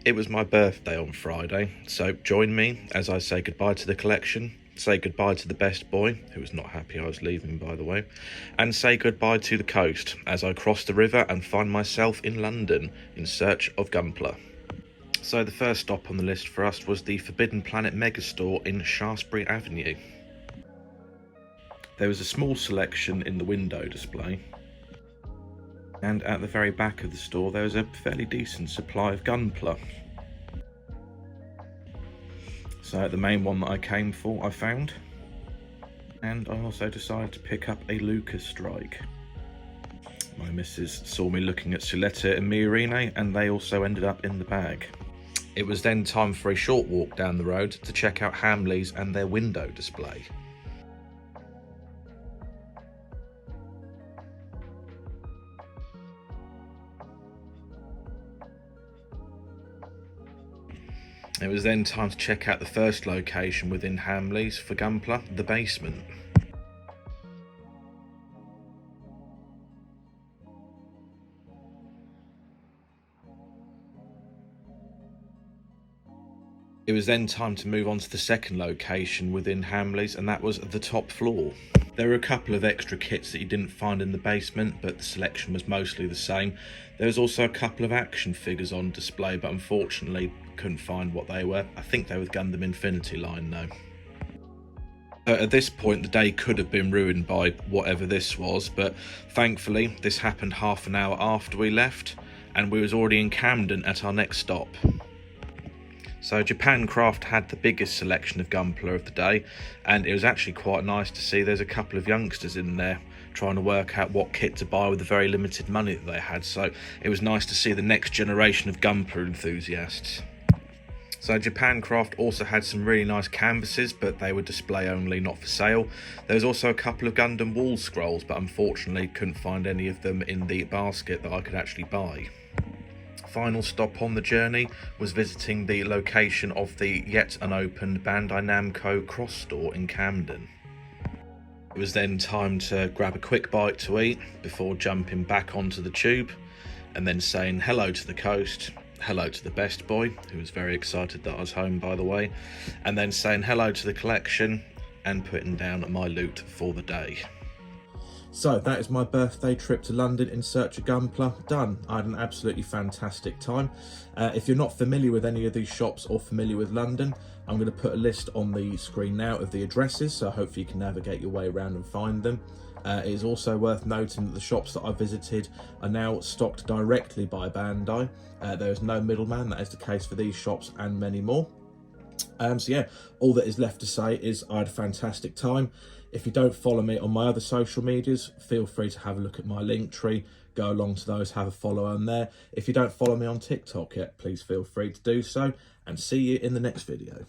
It was my birthday on Friday, so join me as I say goodbye to the collection, say goodbye to the best boy, who was not happy I was leaving by the way, and say goodbye to the coast as I cross the river and find myself in London in search of Gunpla. So the first stop on the list for us was the Forbidden Planet megastore in Shaftesbury Avenue. There was a small selection in the window display, and at the very back of the store there was a fairly decent supply of Gunpla. So the main one that I came for I found, and I also decided to pick up a Lucas Strike. My missus saw me looking at Suletta and Miorine, and they also ended up in the bag. It was then time for a short walk down the road to check out Hamleys and their window display. It was then time to check out the first location within Hamleys for Gunpla, the basement. It was then time to move on to the second location within Hamleys, and that was the top floor. There were a couple of extra kits that you didn't find in the basement, but the selection was mostly the same. There was also a couple of action figures on display, but unfortunately couldn't find what they were. I think they were the Gundam Infinity line though. At this point the day could have been ruined by whatever this was, but thankfully this happened half an hour after we left, and we was already in Camden at our next stop. So Japan Craft had the biggest selection of Gunpla of the day, and it was actually quite nice to see there's a couple of youngsters in there trying to work out what kit to buy with the very limited money that they had, so it was nice to see the next generation of Gunpla enthusiasts. So Japan Craft also had some really nice canvases, but they were display only, not for sale. There was also a couple of Gundam wall scrolls, but unfortunately couldn't find any of them in the basket that I could actually buy. Final stop on the journey was visiting the location of the yet unopened Bandai Namco cross store in Camden. It was then time to grab a quick bite to eat before jumping back onto the tube and then saying hello to the coast, hello to the best boy, who was very excited that I was home by the way, and then saying hello to the collection and putting down my loot for the day. So that is my birthday trip to London in search of Gunpla done. I had an absolutely fantastic time. If you're not familiar with any of these shops or familiar with London, I'm going to put a list on the screen now of the addresses, so hopefully you can navigate your way around and find them. It is also worth noting that the shops that I visited are now stocked directly by Bandai. There is no middleman. That is the case for these shops and many more. So yeah, all that is left to say is I had a fantastic time. If you don't follow me on my other social medias, feel free to have a look at my link tree, go along to those, have a follow on there. If you don't follow me on TikTok yet, please feel free to do so, and see you in the next video.